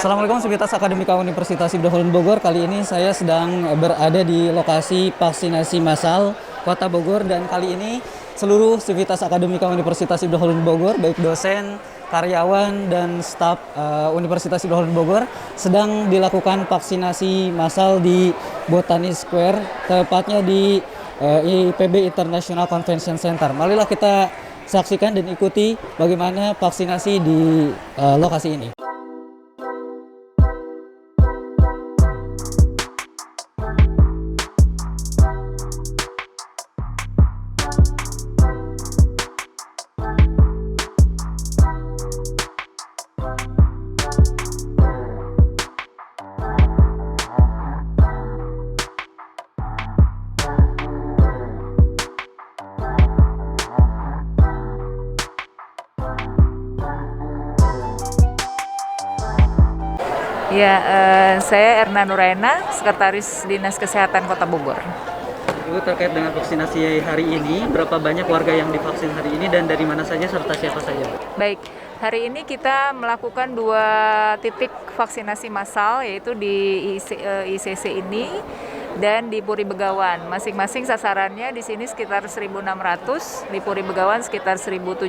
Assalamualaikum Sivitas Akademika Universitas Ibnu Bogor. Kali ini saya sedang berada di lokasi vaksinasi massal Kota Bogor, dan kali ini seluruh Sivitas Akademika Universitas Ibnu Bogor, baik dosen, karyawan, dan staf Universitas Ibnu Bogor sedang dilakukan vaksinasi massal di Botani Square, tepatnya di IPB International Convention Center. Marilah kita saksikan dan ikuti bagaimana vaksinasi di lokasi ini. Ya, saya Erna Nuraina, Sekretaris Dinas Kesehatan Kota Bogor. Ibu, terkait dengan vaksinasi hari ini, berapa banyak warga yang divaksin hari ini dan dari mana saja serta siapa saja? Baik, hari ini kita melakukan 2 titik vaksinasi massal, yaitu di ICC ini dan di Puri Begawan. Masing-masing sasarannya di sini sekitar 1.600, di Puri Begawan sekitar 1.750.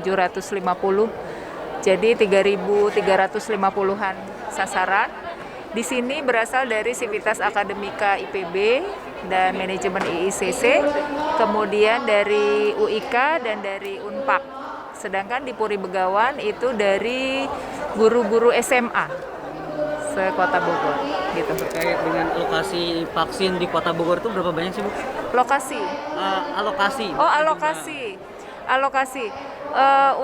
Jadi 3.350-an sasaran. Di sini berasal dari Sivitas Akademika IPB dan manajemen IICC, kemudian dari UIK dan dari Unpak. Sedangkan di Puri Begawan itu dari guru-guru SMA se-Kota Bogor. Gitu. Terkait dengan lokasi vaksin di Kota Bogor itu berapa banyak sih, Bu? Lokasi. Alokasi. Oh, alokasi.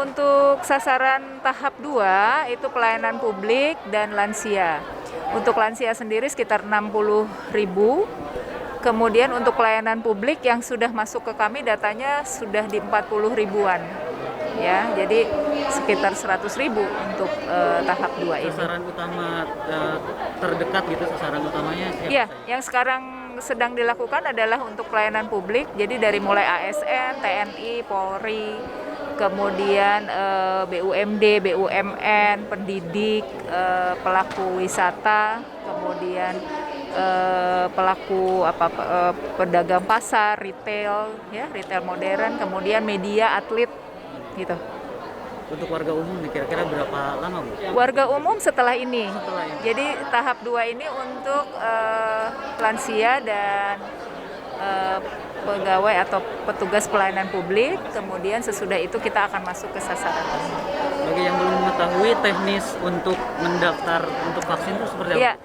Untuk sasaran tahap 2 itu pelayanan publik dan lansia. Untuk lansia sendiri sekitar 60.000. Kemudian untuk pelayanan publik yang sudah masuk ke kami datanya sudah di 40 ribuan. Ya, jadi sekitar 100.000 untuk tahap 2 ini. Sasaran utama terdekat gitu, sasaran utamanya siapa? Iya, yang sekarang sedang dilakukan adalah untuk pelayanan publik. Jadi dari mulai ASN, TNI, Polri, kemudian BUMD, BUMN, pendidik, pelaku wisata, kemudian pelaku pedagang pasar, retail, ya, retail modern, kemudian media, atlet, gitu. Untuk warga umum nih, kira-kira berapa lama, Bu? Warga umum setelah ini. Jadi tahap 2 ini untuk lansia dan pegawai atau petugas pelayanan publik, kemudian sesudah itu kita akan masuk ke sasaran. Bagi yang belum mengetahui, teknis untuk mendaftar untuk vaksin itu seperti apa? Ya,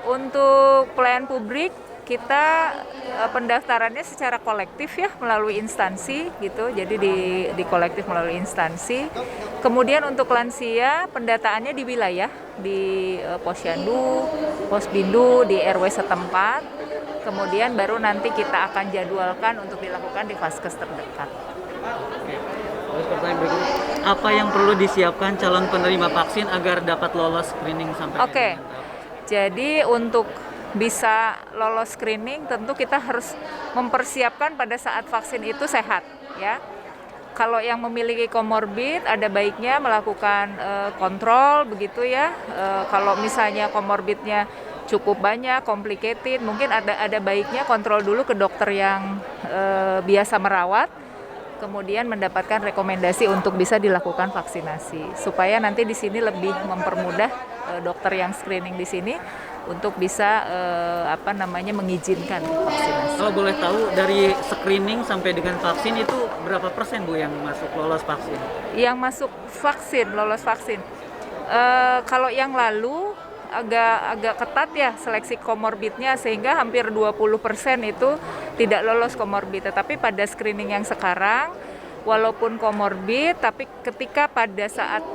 untuk pelayanan publik kita pendaftarannya secara kolektif ya, melalui instansi gitu. Jadi di kolektif melalui instansi. Kemudian untuk lansia pendataannya di wilayah, di Posyandu, Posbindu, di RW setempat. Kemudian baru nanti kita akan jadwalkan untuk dilakukan di vaskes terdekat. Oke. Terus pertanyaan berikutnya, apa yang perlu disiapkan calon penerima vaksin agar dapat lolos screening sampai Oke. Jadi untuk bisa lolos screening tentu kita harus mempersiapkan pada saat vaksin itu sehat, ya. Kalau yang memiliki komorbid ada baiknya melakukan kontrol begitu ya. Kalau misalnya komorbidnya cukup banyak, complicated, mungkin ada baiknya kontrol dulu ke dokter yang biasa merawat, kemudian mendapatkan rekomendasi untuk bisa dilakukan vaksinasi, supaya nanti di sini lebih mempermudah dokter yang screening di sini untuk bisa mengizinkan vaksinasi. Kalau boleh tahu, dari screening sampai dengan vaksin itu berapa persen, Bu, yang masuk lolos vaksin? Yang masuk vaksin, lolos vaksin. Kalau yang lalu agak ketat ya seleksi komorbidnya, sehingga hampir 20% itu tidak lolos komorbid. Tetapi pada screening yang sekarang, walaupun komorbid, tapi ketika pada saat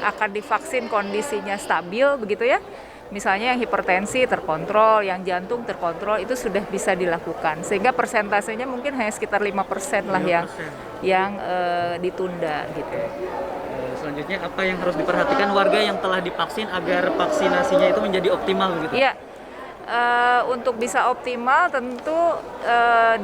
akan divaksin kondisinya stabil begitu ya, misalnya yang hipertensi terkontrol, yang jantung terkontrol, itu sudah bisa dilakukan. Sehingga persentasenya mungkin hanya sekitar 5% lah 5%. yang ditunda gitu. Selanjutnya, apa yang harus diperhatikan warga yang telah divaksin agar vaksinasinya itu menjadi optimal begitu? Iya, untuk bisa optimal tentu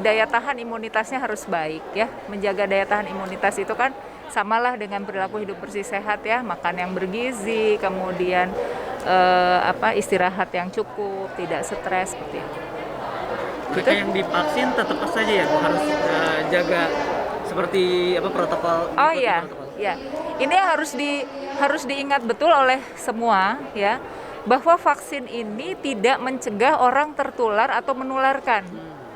daya tahan imunitasnya harus baik ya. Menjaga daya tahan imunitas itu kan samalah dengan perilaku hidup bersih sehat ya, makan yang bergizi, kemudian istirahat yang cukup, tidak stres seperti itu. Mereka yang divaksin tetap saja ya harus jaga seperti protokol. Oh iya, ya. Ini harus diingat betul oleh semua ya, bahwa vaksin ini tidak mencegah orang tertular atau menularkan.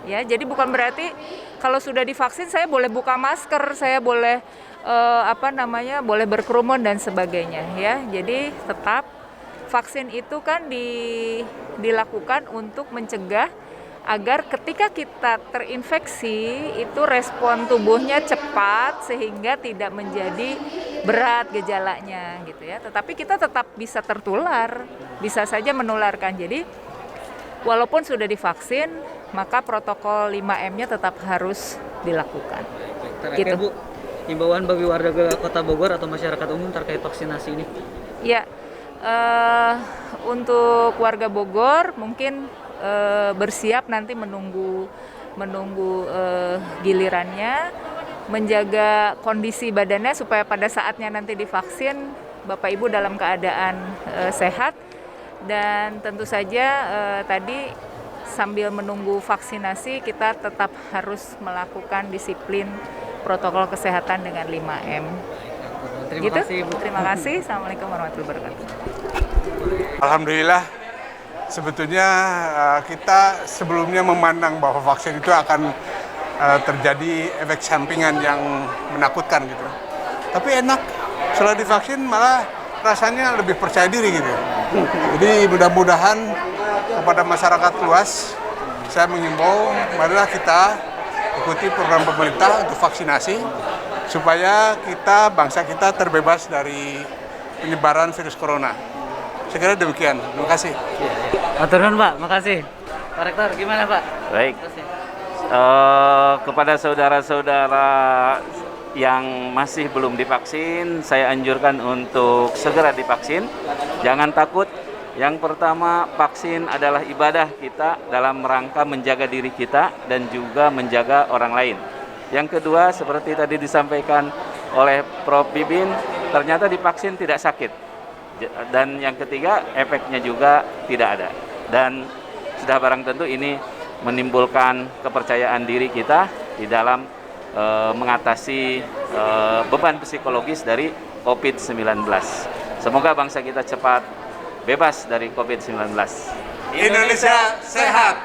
Ya, jadi bukan berarti kalau sudah divaksin saya boleh buka masker, saya boleh boleh berkerumun dan sebagainya ya. Jadi tetap vaksin itu kan dilakukan untuk mencegah agar ketika kita terinfeksi itu respon tubuhnya cepat sehingga tidak menjadi berat gejalanya gitu ya. Tetapi kita tetap bisa tertular, bisa saja menularkan. Jadi walaupun sudah divaksin, maka protokol 5M-nya tetap harus dilakukan. Terakhir Bu, himbauan bagi warga Kota Bogor atau masyarakat umum terkait vaksinasi ini? Ya, untuk warga Bogor mungkin bersiap nanti menunggu gilirannya, menjaga kondisi badannya supaya pada saatnya nanti divaksin Bapak Ibu dalam keadaan sehat, dan tentu saja tadi sambil menunggu vaksinasi kita tetap harus melakukan disiplin protokol kesehatan dengan 5M. Terima kasih Bu. Terima kasih. Assalamualaikum warahmatullahi wabarakatuh. Alhamdulillah, sebetulnya kita sebelumnya memandang bahwa vaksin itu akan terjadi efek sampingan yang menakutkan gitu. Tapi enak, setelah divaksin malah rasanya lebih percaya diri gitu. Jadi mudah-mudahan kepada masyarakat luas, saya mengimbau marilah kita ikuti program pemerintah untuk vaksinasi supaya bangsa kita terbebas dari penyebaran virus corona. Saya kira demikian. Terima kasih. Matur nuwun Pak, makasih. Pak Rektor gimana Pak? Baik. Kepada saudara-saudara yang masih belum divaksin, saya anjurkan untuk segera divaksin. Jangan takut. Yang pertama, vaksin adalah ibadah kita dalam rangka menjaga diri kita dan juga menjaga orang lain. Yang kedua, seperti tadi disampaikan oleh Prof. Bibin, ternyata divaksin tidak sakit. Dan yang ketiga, efeknya juga tidak ada. Dan sudah barang tentu ini menimbulkan kepercayaan diri kita di dalam mengatasi beban psikologis dari COVID-19. Semoga bangsa kita cepat bebas dari COVID-19. Indonesia sehat.